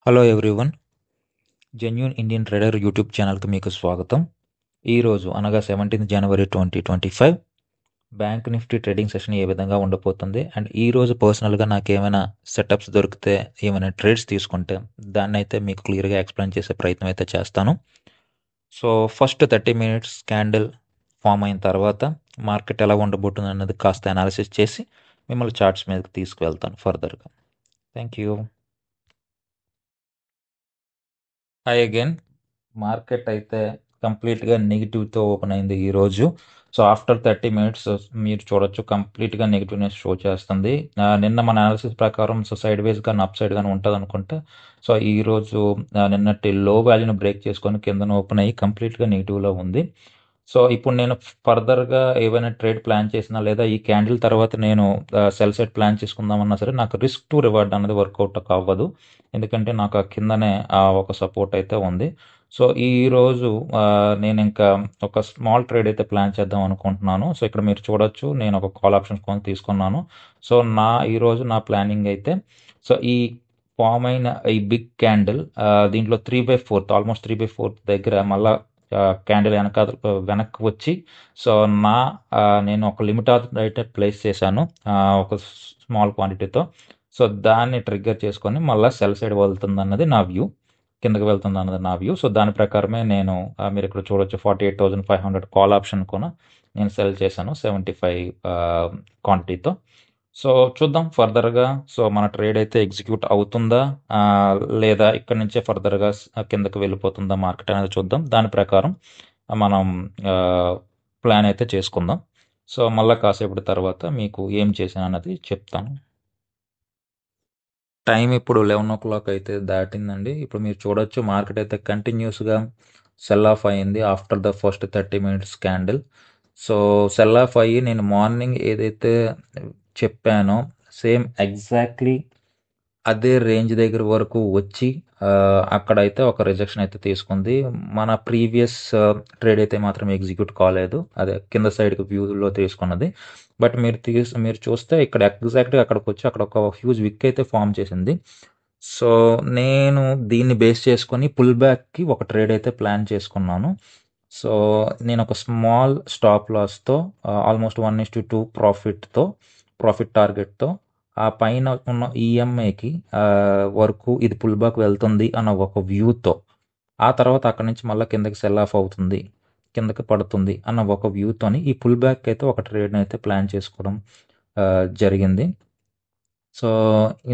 Hello everyone. Genuine Indian trader YouTube ఛానల్కి మీకు స్వాగతం. ఈరోజు అనగా 17 జనవరి 2025 బ్యాంక్ నిఫ్టీ ట్రేడింగ్ సెషన్ ఏ విధంగా ఉండబోతుంది అండ్ ఈరోజు పర్సనల్గా నాకు ఏమైనా సెటప్స్ దొరికితే ఏమైనా ట్రేడ్స్ తీసుకుంటే దాన్ని అయితే మీకు క్లియర్గా ఎక్స్ప్లెయిన్ చేసే ప్రయత్నం అయితే చేస్తాను. So first 30 minutes candle form అయిన తర్వాత మార్కెట్ ఎలా ఉండబోతుంది అన్నది కాస్త అనాలిసిస్ చేసి మిమ్మల్ని చార్ట్స్ మీదకి తీసుకువెళ్తాను ఫర్దర్గా. Thank you. Hi again. Market అయితే కంప్లీట్గా నెగిటివ్తో ఓపెన్ అయింది ఈరోజు. సో ఆఫ్టర్ 30 మినిట్స్ మీరు చూడొచ్చు కంప్లీట్గా నెగిటివ్నెస్ షో చేస్తుంది. నిన్న మన అనాలిసిస్ ప్రకారం సో సైడ్ వేస్ కానీ అప్ సైడ్ కానీ ఉంటుంది అనుకుంటే సో ఈరోజు నిన్నటి లో వాల్యూని బ్రేక్ చేసుకొని కిందన ఓపెన్ అయ్యి కంప్లీట్గా నెగిటివ్లో ఉంది. సో ఇప్పుడు నేను ఫర్దర్గా ఏవైనా ట్రేడ్ ప్లాన్ చేసినా లేదా ఈ క్యాండిల్ తర్వాత నేను సెల్ సైడ్ ప్లాన్ చేసుకుందామన్నా సరే నాకు రిస్క్ టు రివార్డ్ అనేది వర్కౌట్ అవ్వదు. ఎందుకంటే నాకు ఆ కిందనే ఒక సపోర్ట్ అయితే ఉంది. సో ఈరోజు నేను ఇంకా ఒక స్మాల్ ట్రేడ్ అయితే ప్లాన్ చేద్దాం అనుకుంటున్నాను. సో ఇక్కడ మీరు చూడొచ్చు నేను ఒక కాల్ ఆప్షన్స్ కొని తీసుకున్నాను. సో ఈరోజు నా ప్లానింగ్ అయితే సో ఈ ఫామ్ అయిన ఈ బిగ్ క్యాండిల్ దీంట్లో 3/4 ఆల్మోస్ట్ 3/4 దగ్గర మళ్ళా క్యాండిల్ వెనక్కి వచ్చి సో నేను ఒక లిమిట్ ఆర్డర్ అయితే ప్లేస్ చేశాను ఒక స్మాల్ క్వాంటిటీతో. సో దాన్ని ట్రిగ్గర్ చేసుకొని మళ్ళీ సెల్ సైడ్ వెళ్తుంది అన్నది నా వ్యూ, కిందకి వెళ్తుంది అన్నది నా వ్యూ. సో దాని ప్రకారమే నేను మీరు ఇక్కడ చూడొచ్చు 48,500 కాల్ ఆప్షన్ కూడా నేను సెల్ చేశాను 75 క్వాంటిటీతో. సో చూద్దాం ఫర్దర్గా సో మన ట్రేడ్ అయితే ఎగ్జిక్యూట్ అవుతుందా లేదా ఇక్కడ నుంచే ఫర్దర్గా కిందకి వెళ్ళిపోతుందా మార్కెట్ అనేది చూద్దాం. దాని ప్రకారం మనం ప్లాన్ అయితే చేసుకుందాం. సో మళ్ళీ కాసేపటి తర్వాత మీకు ఏం చేశాను అన్నది చెప్తాను. టైం ఇప్పుడు 11 o'clock అయితే దాటిందండి. ఇప్పుడు మీరు చూడొచ్చు మార్కెట్ అయితే కంటిన్యూస్గా సెల్ ఆఫ్ అయ్యింది after the first 30 minutes candle. So cell of అయ్యి నేను మార్నింగ్ ఏదైతే చెప్పానో సేమ్ ఎగ్జాక్ట్లీ అదే రేంజ్ దగ్గర వరకు వచ్చి అక్కడైతే ఒక రిజెక్షన్ అయితే తీసుకుంది. మన ప్రీవియస్ ట్రేడ్ అయితే మాత్రం ఎగ్జిక్యూట్ కాలేదు, అదే కింద సైడ్కి వ్యూలో తీసుకున్నది. బట్ మీరు చూస్తే ఇక్కడ ఎగ్జాక్ట్గా అక్కడికి వచ్చి అక్కడ ఒక హ్యూజ్ విక్ అయితే ఫామ్ చేసింది. సో నేను దీన్ని బేస్ చేసుకొని పుల్ బ్యాక్కి ఒక ట్రేడ్ అయితే ప్లాన్ చేసుకున్నాను. సో నేను ఒక స్మాల్ స్టాప్ లాస్తో ఆల్మోస్ట్ 1:2 ప్రాఫిట్ టార్గెట్తో ఆ పైన ఉన్న ఈఎంఐకి వరకు ఇది పుల్ బ్యాక్ వెళ్తుంది అన్న ఒక వ్యూతో, ఆ తర్వాత అక్కడి నుంచి మళ్ళీ కిందకి సెల్ ఆఫ్ అవుతుంది, కిందకి పడుతుంది అన్న ఒక వ్యూతోని ఈ పుల్ బ్యాక్ అయితే ఒక ట్రేడ్ని అయితే ప్లాన్ చేసుకోవడం జరిగింది. సో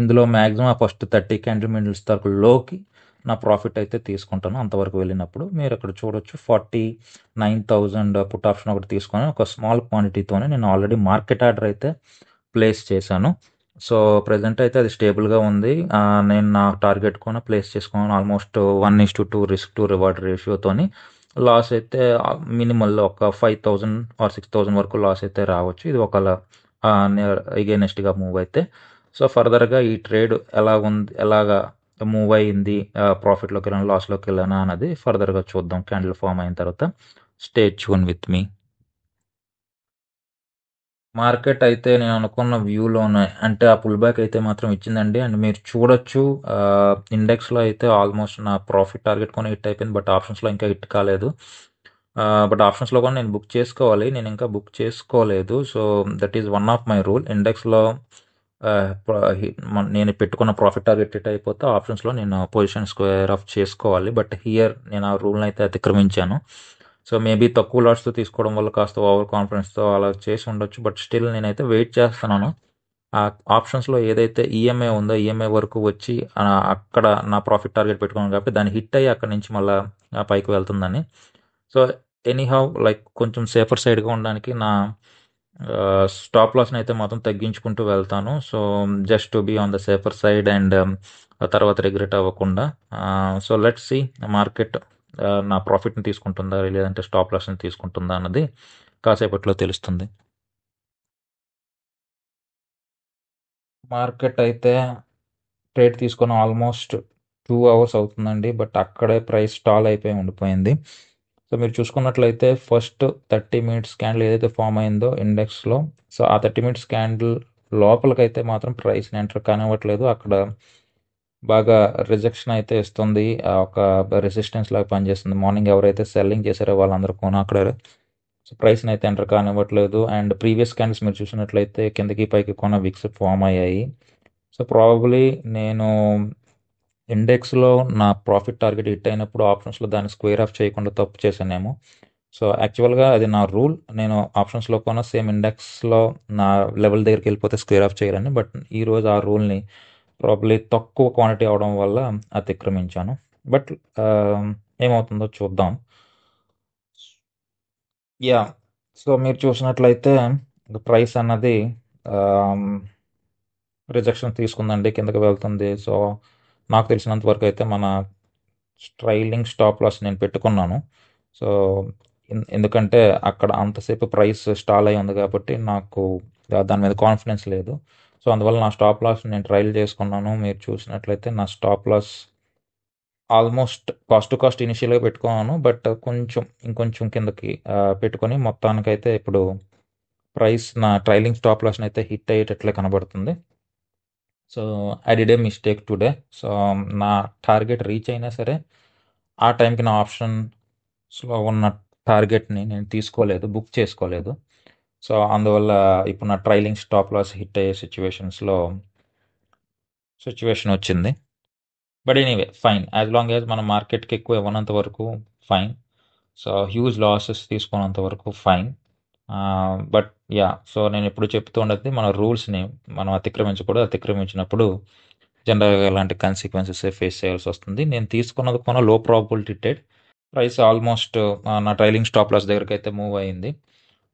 ఇందులో మ్యాక్సిమం ఆ ఫస్ట్ 30 క్యాండిల్ మిడిల్స్ వరకు లోకి నా ప్రాఫిట్ అయితే తీసుకుంటాను. అంతవరకు వెళ్ళినప్పుడు మీరు అక్కడ చూడొచ్చు 49,000 పుట్ ఆప్షన్ ఒకటి తీసుకొని ఒక స్మాల్ క్వాంటిటీతోనే నేను ఆల్రెడీ మార్కెట్ ఆర్డర్ అయితే ప్లేస్ చేశాను. సో ప్రజెంట్ అయితే అది స్టేబుల్గా ఉంది. నేను నా టార్గెట్ కూడా ప్లేస్ చేసుకున్నాను ఆల్మోస్ట్ 1:2 రిస్క్ టు రివార్డ్ రేషియోతోని. లాస్ అయితే మినిమల్లో ఒక 5,000 ఆర్ 6,000 వరకు లాస్ అయితే రావచ్చు ఇది ఒకవేళ ఎగైనెస్ట్గా మూవ్ అయితే. సో ఫర్దర్గా ఈ ట్రేడ్ ఎలాగా మూవ్ అయ్యింది, ప్రాఫిట్లోకి వెళ్ళాను లాస్లోకి వెళ్ళానా అన్నది ఫర్దర్గా చూద్దాం క్యాండిల్ ఫామ్ అయిన తర్వాత. Stay tune with me. Market అయితే నేను అనుకున్న వ్యూలోనే అంటే ఆ పుల్ బ్యాక్ అయితే మాత్రం ఇచ్చిందండి. అండ్ మీరు చూడొచ్చు ఇండెక్స్లో అయితే ఆల్మోస్ట్ నా ప్రాఫిట్ టార్గెట్ కూడా హిట్ అయిపోయింది, బట్ ఆప్షన్స్లో ఇంకా హిట్ కాలేదు. బట్ ఆప్షన్స్లో కూడా నేను బుక్ చేసుకోవాలి, నేను ఇంకా బుక్ చేసుకోలేదు. So that is one of my rule. ఇండెక్స్లో నేను పెట్టుకున్న ప్రాఫిట్ టార్గెట్ హిట్ అయిపోతే ఆప్షన్స్లో నేను పొజిషన్ స్క్వేర్ ఆఫ్ చేసుకోవాలి. బట్ హియర్ నేను ఆ రూల్ని అయితే అతిక్రమించాను. సో మేబీ తక్కువ లాట్స్తో తీసుకోవడం వల్ల కాస్త ఓవర్ కాన్ఫిడెన్స్తో అలా చేసి ఉండొచ్చు. బట్ స్టిల్ నేనైతే వెయిట్ చేస్తున్నాను ఆ ఆప్షన్స్లో ఏదైతే ఈఎంఐ ఉందో ఈఎంఐ వరకు వచ్చి అక్కడ నా ప్రాఫిట్ టార్గెట్ పెట్టుకున్నాను కాబట్టి దాన్ని హిట్ అయ్యి అక్కడి నుంచి మళ్ళీ పైకి వెళ్తుందని. సో ఎనీహౌ లైక్ కొంచెం సేఫర్ సైడ్గా ఉండడానికి నా స్టాప్ లాస్ని అయితే మాత్రం తగ్గించుకుంటూ వెళ్తాను. So just to be on the safer side and తర్వాత రిగ్రెట్ అవ్వకుండా. సో లెట్స్ సీ మార్కెట్ నా ప్రాఫిట్ని తీసుకుంటుందా లేదంటే స్టాప్ లాస్ని తీసుకుంటుందా అన్నది కాసేపట్లో తెలుస్తుంది. మార్కెట్ అయితే ట్రేడ్ తీసుకొని ఆల్మోస్ట్ 2 hours అవుతుందండి, బట్ అక్కడే ప్రైస్ స్టాల్ అయిపోయి ఉండిపోయింది. సో మీరు చూసుకున్నట్లయితే ఫస్ట్ 30 మినిట్స్ క్యాండిల్ ఏదైతే ఫామ్ అయిందో ఇండెక్స్లో, సో ఆ 30 మినిట్స్ క్యాండిల్ లోపలికైతే మాత్రం ప్రైస్ని ఎంటర్ కానివ్వట్లేదు. అక్కడ బాగా రిజెక్షన్ అయితే ఇస్తుంది. ఒక రెసిస్టెన్స్ లాగా పనిచేస్తుంది. మార్నింగ్ ఎవరైతే సెల్లింగ్ చేశారో వాళ్ళందరూ కూడా అక్కడ సో ప్రైస్ని అయితే ఎంటర్ కానివ్వట్లేదు. అండ్ ప్రీవియస్ క్యాండిల్స్ మీరు చూసినట్లయితే కిందకి పైకి కొన్న విక్స్ ఫామ్ అయ్యాయి. సో ప్రాబబ్లీ నేను ఇండెక్స్లో నా ప్రాఫిట్ టార్గెట్ హిట్ అయినప్పుడు ఆప్షన్స్లో దాన్ని స్క్వేర్ ఆఫ్ చేయకుండా తప్పు చేశానేమో. సో యాక్చువల్గా అది నా రూల్. నేను ఆప్షన్స్లో కొన్న సేమ్ ఇండెక్స్లో నా లెవెల్ దగ్గరికి వెళ్ళిపోతే స్క్వేర్ ఆఫ్ చేయాలని. బట్ ఈరోజు ఆ రూల్ని ప్రాబ్లీ తక్కువ క్వాంటిటీ అవడం వల్ల అతిక్రమించాను. బట్ ఏమవుతుందో చూద్దాం. యా సో మీరు చూసినట్లయితే ప్రైస్ అన్నది రిజెక్షన్ తీసుకుందండి, కిందకి వెళ్తుంది. సో నాకు తెలిసినంత వరకు అయితే మన ట్రైలింగ్ స్టాప్ లాస్ నేను పెట్టుకున్నాను. సో ఎందుకంటే అక్కడ అంతసేపు ప్రైస్ స్టాల్ అయి ఉంది కాబట్టి నాకు దాని మీద కాన్ఫిడెన్స్ లేదు. సో అందువల్ల నా స్టాప్ లాస్ నేను ట్రైల్ చేసుకున్నాను. మీరు చూసినట్లయితే నా stop loss almost cost to cost ఇనిషియల్గా పెట్టుకున్నాను. బట్ ఇంకొంచెం కిందకి పెట్టుకొని మొత్తానికైతే ఇప్పుడు ప్రైస్ నా ట్రైలింగ్ స్టాప్ లాస్ని అయితే హిట్ అయ్యేటట్లే కనబడుతుంది. So I did a mistake today. So నా టార్గెట్ రీచ్ అయినా సరే ఆ టైంకి నా ఆప్షన్స్లో ఉన్న టార్గెట్ని నేను తీసుకోలేదు, బుక్ చేసుకోలేదు. సో అందువల్ల ఇప్పుడు నా ట్రైలింగ్ స్టాప్ లాస్ హిట్ అయ్యే సిచ్యువేషన్ వచ్చింది. But anyway fine, as long as మన మార్కెట్కి ఎక్కువ ఇవ్వనంత వరకు ఫైన్. సో హ్యూజ్ లాసెస్ తీసుకున్నంత వరకు ఫైన్. బట్ యా సో నేను ఎప్పుడు చెప్తూ ఉండేది మన రూల్స్ని మనం అతిక్రమించకూడదు. అతిక్రమించినప్పుడు జనరల్గా ఇలాంటి కాన్సిక్వెన్సెస్ ఫేస్ చేయాల్సి వస్తుంది. నేను తీసుకున్నది కొన లో ప్రాబిలిటీ ట్రేడ్. ప్రైస్ ఆల్మోస్ట్ నా ట్రైలింగ్ స్టాప్ లాస్ దగ్గరికి అయితే మూవ్ అయింది.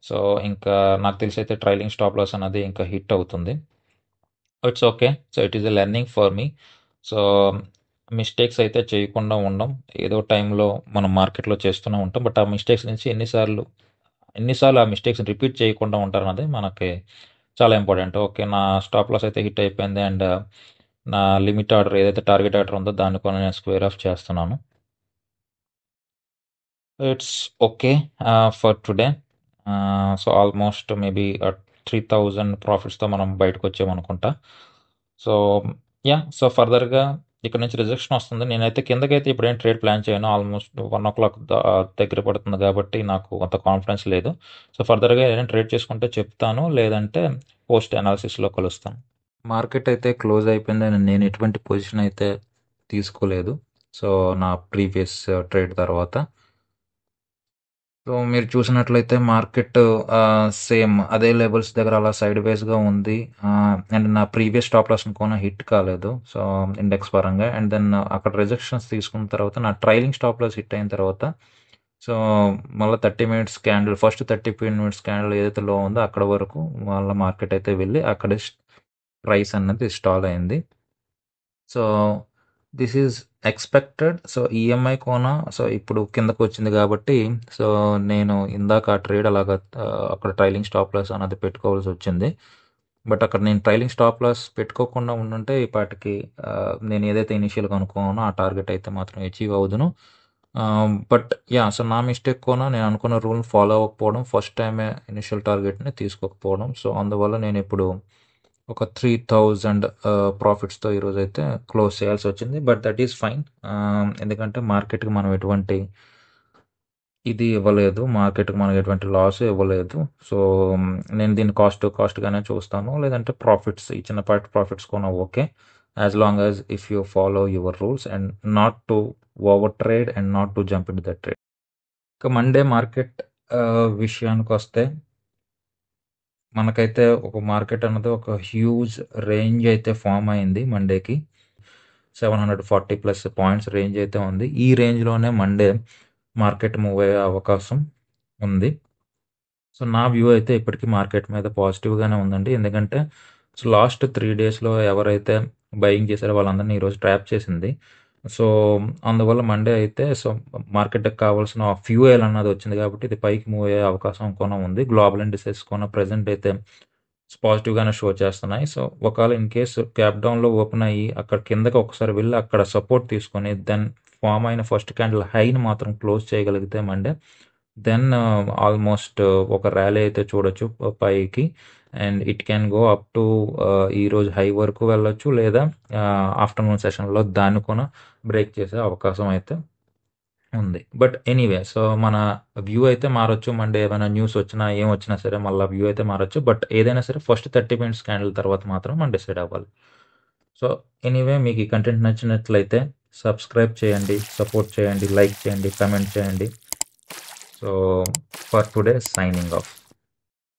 సో ఇంకా నాకు తెలిసి అయితే ట్రైలింగ్ స్టాప్ లాస్ అనేది ఇంకా హిట్ అవుతుంది. It's okay. So it is a learning for me. So mistakes అయితే చేయకుండా ఉండం. ఏదో టైంలో మనం మార్కెట్లో చేస్తూనే ఉంటాం. బట్ ఆ మిస్టేక్స్ నుంచి ఎన్నిసార్లు ఆ మిస్టేక్స్ని రిపీట్ చేయకుండా ఉంటారన్నది మనకి చాలా ఇంపార్టెంట్. ఓకే, నా స్టాప్ లాస్ అయితే హిట్ అయిపోయింది అండ్ నా లిమిట్ ఆర్డర్ ఏదైతే టార్గెట్ ఆర్డర్ ఉందో దాన్ని కూడా నేను స్క్వేర్ ఆఫ్ చేస్తున్నాను. It's okay for today. So almost maybe 3000 ప్రాఫిట్స్తో మనం బయటకు వచ్చామనుకుంటా. సో యా సో ఫర్దర్గా ఇక్కడ నుంచి రిజెక్షన్ వస్తుంది. నేనైతే కిందకైతే ఇప్పుడేం ట్రేడ్ ప్లాన్ చేయను. ఆల్మోస్ట్ 1 o'clock దగ్గర పడుతుంది కాబట్టి నాకు అంత కాన్ఫిడెన్స్ లేదు. సో ఫర్దర్గా ఏదైనా ట్రేడ్ చేసుకుంటే చెప్తాను, లేదంటే పోస్ట్ అనాలిసిస్లో కలుస్తాను. మార్కెట్ అయితే క్లోజ్ అయిపోయిందని నేను ఎటువంటి పొజిషన్ అయితే తీసుకోలేదు. సో నా ప్రీవియస్ ట్రేడ్ తర్వాత సో మీరు చూసినట్లయితే మార్కెట్ సేమ్ అదే లెవెల్స్ దగ్గర అలా సైడ్ వేస్గా ఉంది. అండ్ నా ప్రీవియస్ స్టాప్ లాస్ కూడా హిట్ కాలేదు సో ఇండెక్స్ పరంగా. అండ్ దెన్ అక్కడ రిజెక్షన్స్ తీసుకున్న తర్వాత నా ట్రైలింగ్ స్టాప్ లాస్ హిట్ అయిన తర్వాత సో మళ్ళీ 30 minutes candle, first 30 minutes candle ఏదైతే లో ఉందో అక్కడ వరకు మళ్ళీ మార్కెట్ అయితే వెళ్ళి అక్కడే ప్రైస్ అన్నది స్టాల్ అయింది. So this is expected. So EMI Kona so ఇప్పుడు కిందకు వచ్చింది కాబట్టి సో నేను ఇందాక ఆ ట్రేడ్ అలాగా అక్కడ ట్రైలింగ్ స్టాప్ లాస్ అన్నది పెట్టుకోవాల్సి వచ్చింది. బట్ అక్కడ నేను ట్రైలింగ్ స్టాప్ లాస్ పెట్టుకోకుండా ఉండుంటే ఈ పాటికి నేను ఏదైతే ఇనిషియల్గా అనుకున్నానో ఆ టార్గెట్ అయితే మాత్రం అచీవ్ అవుదును. బట్ యా సో నా మిస్టేక్ కోన నేను అనుకున్న రూల్ని ఫాలో అవ్వకపోవడం, ఫస్ట్ టైమే ఇనిషియల్ టార్గెట్ని తీసుకోకపోవడం. సో అందువల్ల నేను ఇప్పుడు ఒక 3000 ప్రాఫిట్స్తో ఈరోజు అయితే క్లోజ్ చేయాల్సి వచ్చింది. But that is fine. ఎందుకంటే మార్కెట్కి మనం ఎటువంటి ఇది ఇవ్వలేదు, మార్కెట్కి మనకి ఎటువంటి లాస్ ఇవ్వలేదు. సో నేను దీన్ని కాస్ట్గానే చూస్తాను, లేదంటే ప్రాఫిట్స్ ఈ చిన్నపాటి ప్రాఫిట్స్ కూడా okay, as long as if you follow your rules and not to over trade and not to jump in the trade. ఇక మండే మార్కెట్ విషయానికి వస్తే మనకైతే ఒక మార్కెట్ అన్నది ఒక హ్యూజ్ రేంజ్ అయితే ఫామ్ అయింది మండేకి. 740+ పాయింట్స్ రేంజ్ అయితే ఉంది. ఈ రేంజ్లోనే మండే మార్కెట్ మూవ్ అయ్యే అవకాశం ఉంది. సో నా వ్యూ అయితే ఇప్పటికీ మార్కెట్ మీద పాజిటివ్గానే ఉందండి. ఎందుకంటే సో లాస్ట్ 3 daysలో ఎవరైతే బయింగ్ చేశారో వాళ్ళందరినీ ఈరోజు ట్రాప్ చేసింది. సో అందువల్ల మండే అయితే సో మార్కెట్కి కావాల్సిన ఫ్యూయల్ అన్నది వచ్చింది కాబట్టి ఇది పైకి మూవ్ అయ్యే అవకాశం కూడా ఉంది. గ్లోబల్ ఇండిసెస్ కూడా ప్రజెంట్ అయితే పాజిటివ్గానే షో చేస్తున్నాయి. సో ఒకవేళ ఇన్ కేసు క్యాప్ డౌన్లో ఓపెన్ అయ్యి అక్కడ కిందకి ఒకసారి వెళ్ళి అక్కడ సపోర్ట్ తీసుకొని దెన్ ఫామ్ అయిన ఫస్ట్ క్యాండిల్ హైని మాత్రం క్లోజ్ చేయగలిగితే మండే దెన్ ఆల్మోస్ట్ ఒక ర్యాలీ అయితే చూడొచ్చు పైకి. And it can go up to ఈరోజు హై వరకు వెళ్ళొచ్చు, లేదా ఆఫ్టర్నూన్ సెషన్లో దాన్ని కూడా బ్రేక్ చేసే అవకాశం అయితే ఉంది. బట్ ఎనీవే, సో మన వ్యూ అయితే మారొచ్చు. మండే ఏమైనా న్యూస్ వచ్చినా ఏం వచ్చినా సరే మళ్ళీ వ్యూ అయితే మారొచ్చు. బట్ ఏదైనా సరే ఫస్ట్ 30 మినిట్స్ క్యాండిల్ తర్వాత మాత్రం మనం డిసైడ్ అవ్వాలి. సో ఎనీవే, మీకు ఈ కంటెంట్ నచ్చినట్లయితే సబ్స్క్రైబ్ చేయండి, సపోర్ట్ చేయండి, లైక్ చేయండి, కమెంట్ చేయండి. So for today signing off.